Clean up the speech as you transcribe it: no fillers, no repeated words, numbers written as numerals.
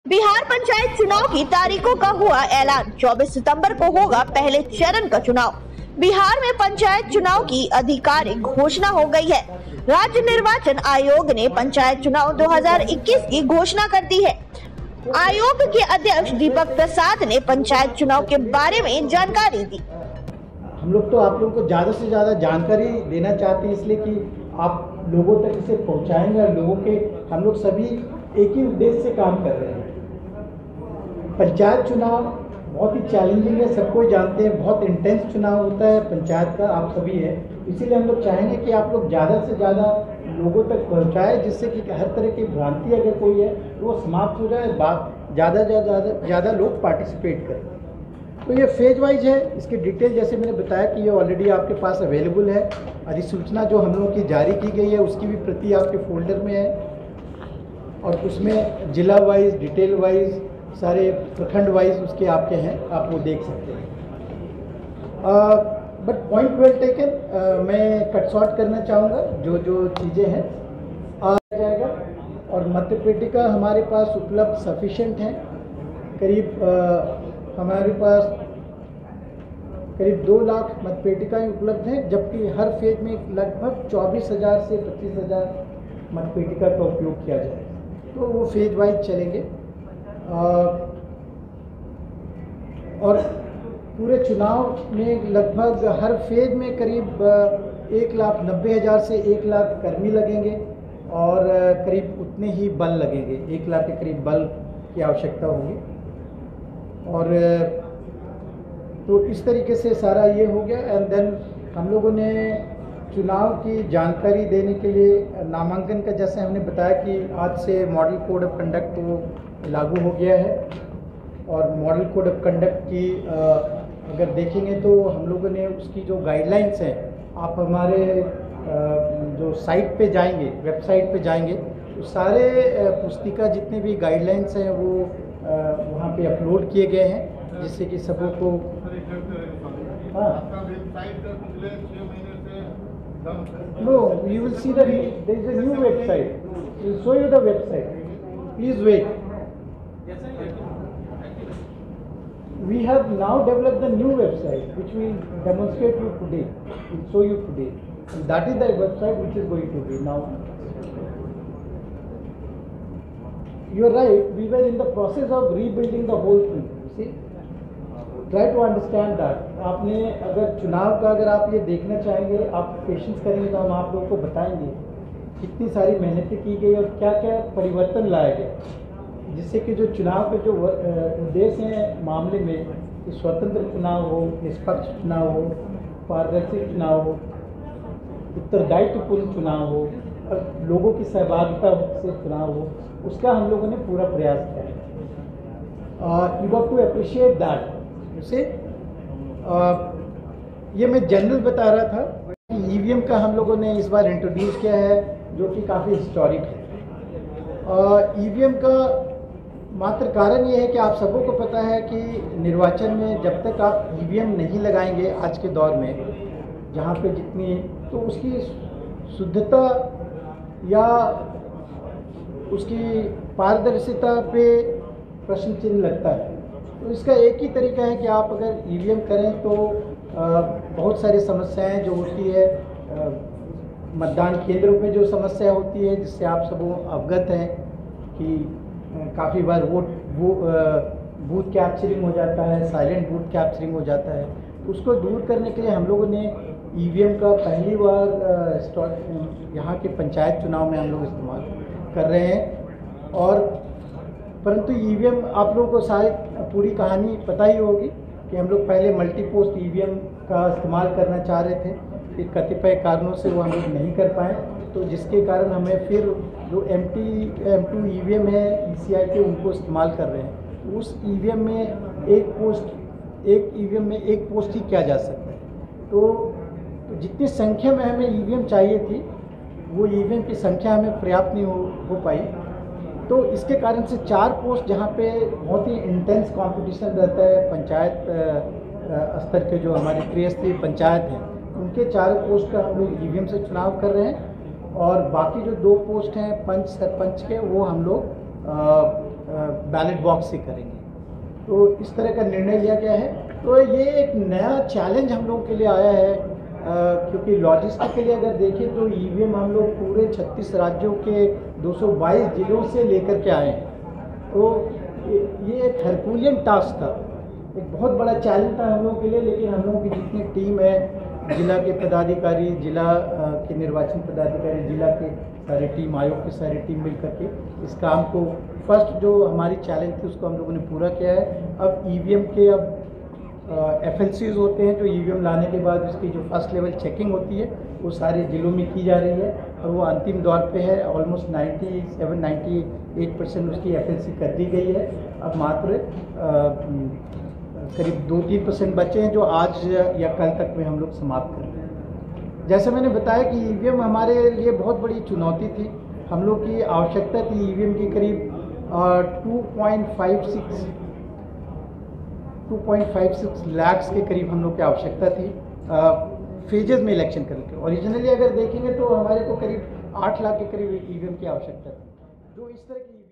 बिहार पंचायत चुनाव की तारीखों का हुआ ऐलान। 24 सितंबर को होगा पहले चरण का चुनाव। बिहार में पंचायत चुनाव की आधिकारिक घोषणा हो गई है। राज्य निर्वाचन आयोग ने पंचायत चुनाव 2021 की घोषणा कर दी है। आयोग के अध्यक्ष दीपक प्रसाद ने पंचायत चुनाव के बारे में जानकारी दी। हम लोग तो आप लोगों को ज़्यादा से ज़्यादा जानकारी देना चाहते हैं, इसलिए कि आप लोगों तक इसे पहुंचाएंगे और लोगों के हम लोग सभी एक ही उद्देश्य से काम कर रहे हैं। पंचायत चुनाव बहुत ही चैलेंजिंग है, सबको ही जानते हैं, बहुत इंटेंस चुनाव होता है पंचायत का, आप सभी है। इसीलिए हम लोग चाहेंगे कि आप लोग ज़्यादा से ज़्यादा लोगों तक पहुंचाएं, जिससे कि हर तरह की भ्रांति अगर कोई है तो वो समाप्त हो जाए, ज़्यादा लोग पार्टिसिपेट करें। तो ये फेज वाइज है, इसकी डिटेल जैसे मैंने बताया कि ये ऑलरेडी आपके पास अवेलेबल है। अधिसूचना जो हम लोगों की जारी की गई है उसकी भी प्रति आपके फोल्डर में है, और उसमें जिला वाइज, डिटेल वाइज, सारे प्रखंड वाइज उसके आपके हैं, आप वो देख सकते हैं। बट पॉइंट वेल टेकन, मैं कट शॉर्ट करना चाहूँगा जो जो चीज़ें हैं आ जाएगा। और मतपेटिका हमारे पास उपलब्ध सफिशेंट हैं, हमारे पास करीब 2 लाख मतपेटिकाएँ उपलब्ध हैं, जबकि हर फेज में लगभग 24,000 से 25,000 मतपेटिका का उपयोग किया जाए, तो वो फेज वाइज चलेंगे। और पूरे चुनाव में लगभग हर फेज में करीब 1,90,000 से 1 लाख कर्मी लगेंगे, और करीब उतने ही बल लगेंगे, 1 लाख के करीब बल की आवश्यकता होगी। और तो इस तरीके से सारा ये हो गया। एंड देन हम लोगों ने चुनाव की जानकारी देने के लिए नामांकन का, जैसे हमने बताया कि आज से मॉडल कोड ऑफ कंडक्ट वो लागू हो गया है, और मॉडल कोड ऑफ कंडक्ट की अगर देखेंगे तो हम लोगों ने उसकी जो गाइडलाइंस हैं, आप हमारे जो साइट पे जाएंगे, वेबसाइट पे जाएंगे, तो सारे पुस्तिका जितने भी गाइडलाइंस हैं वो वहाँ पे अपलोड किए गए हैं, जिससे कि सबों को No, you will see that there is a new website. We will show you the website. Please wait. We have now developed the new website, which we will demonstrate you today. We will show you today. And that is the website which is going to be now. You are right. We were in the process of rebuilding the whole thing. See, try to understand that. आपने अगर चुनाव का अगर आप ये देखना चाहेंगे, आप पेशेंस करेंगे तो हम आप लोगों को बताएंगे कितनी सारी मेहनतें की गई और क्या क्या परिवर्तन लाया गया, जिससे कि जो चुनाव के जो उद्देश्य हैं मामले में, कि स्वतंत्र चुनाव हो, निष्पक्ष चुनाव हो, पारदर्शी चुनाव हो, उत्तरदायित्वपूर्ण चुनाव हो, और लोगों की सहभागिता से चुनाव हो, उसका हम लोगों ने पूरा प्रयास किया है। You got to appreciate that. उसे ये मैं जनरल बता रहा था कि ईवीएम का हम लोगों ने इस बार इंट्रोड्यूस किया है, जो कि काफ़ी हिस्टोरिक है। ईवीएम का मात्र कारण ये है कि आप सबों को पता है कि निर्वाचन में जब तक आप ईवीएम नहीं लगाएंगे आज के दौर में, जहाँ पे जितनी, तो उसकी शुद्धता या उसकी पारदर्शिता पे प्रश्न चिन्ह लगता है। तो इसका एक ही तरीका है कि आप अगर ईवीएम करें तो बहुत सारी समस्याएं जो होती है, मतदान केंद्रों पे जो समस्या होती है, जिससे आप सब अवगत हैं कि काफ़ी बार बूथ कैप्चरिंग हो जाता है, साइलेंट बूथ कैप्चरिंग हो जाता है। उसको दूर करने के लिए हम लोगों ने ईवीएम का पहली बार यहाँ के पंचायत चुनाव में हम लोग इस्तेमाल कर रहे हैं। और परंतु ईवीएम, आप लोगों को शायद पूरी कहानी पता ही होगी कि हम लोग पहले मल्टी पोस्ट ईवीएम का इस्तेमाल करना चाह रहे थे, फिर कतिपय कारणों से वो हम लोग नहीं कर पाए, तो जिसके कारण हमें फिर जो M2 ईवीएम है ECI के, उनको इस्तेमाल कर रहे हैं। उस ईवीएम में एक ईवीएम में एक पोस्ट ही किया जा सकता है। तो जितनी संख्या में हमें ईवीएम चाहिए थी, वो ईवीएम की संख्या हमें पर्याप्त नहीं हो पाई। तो इसके कारण से 4 पोस्ट, जहाँ पे बहुत ही इंटेंस कंपटीशन रहता है, पंचायत स्तर के जो हमारे त्रिस्तरीय पंचायत हैं, उनके 4 पोस्ट का हम लोग ईवीएम से चुनाव कर रहे हैं। और बाकी जो 2 पोस्ट हैं पंच सरपंच के, वो हम लोग बैलेट बॉक्स से करेंगे। तो इस तरह का निर्णय लिया गया है। तो ये एक नया चैलेंज हम लोगों के लिए आया है, क्योंकि लॉजिस्टिकली अगर देखें तो ईवीएम हम लोग पूरे 36 राज्यों के 222 जिलों से लेकर के आए हैं। तो ये एक हरकुलियन टास्क था, एक बहुत बड़ा चैलेंज था हम लोगों के लिए। लेकिन हम लोगों की जितनी टीम है, जिला के पदाधिकारी, जिला के निर्वाचन पदाधिकारी, जिला के सारे टीम, आयोग की सारी टीम मिल करके इस काम को, फर्स्ट जो हमारी चैलेंज थी उसको हम लोगों ने पूरा किया है। अब ईवीएम के FLCs होते हैं जो ईवीएम लाने के बाद उसकी जो फर्स्ट लेवल चेकिंग होती है वो सारे ज़िलों में की जा रही है और वो अंतिम दौर पे है। ऑलमोस्ट 97-98% उसकी FLC कर दी गई है। अब मात्र करीब 2-3% बचे हैं जो आज या कल तक में हम लोग समाप्त कर दें। जैसे मैंने बताया कि ईवीएम हमारे लिए बहुत बड़ी चुनौती थी। हम लोग की आवश्यकता थी ईवीएम की करीब 2.56 लाख के करीब हम लोग की आवश्यकता थी फेजेस में इलेक्शन करके। ओरिजिनली अगर देखेंगे तो हमारे को करीब 8 लाख के करीब ईवीएम की आवश्यकता थी। जो इस तरह की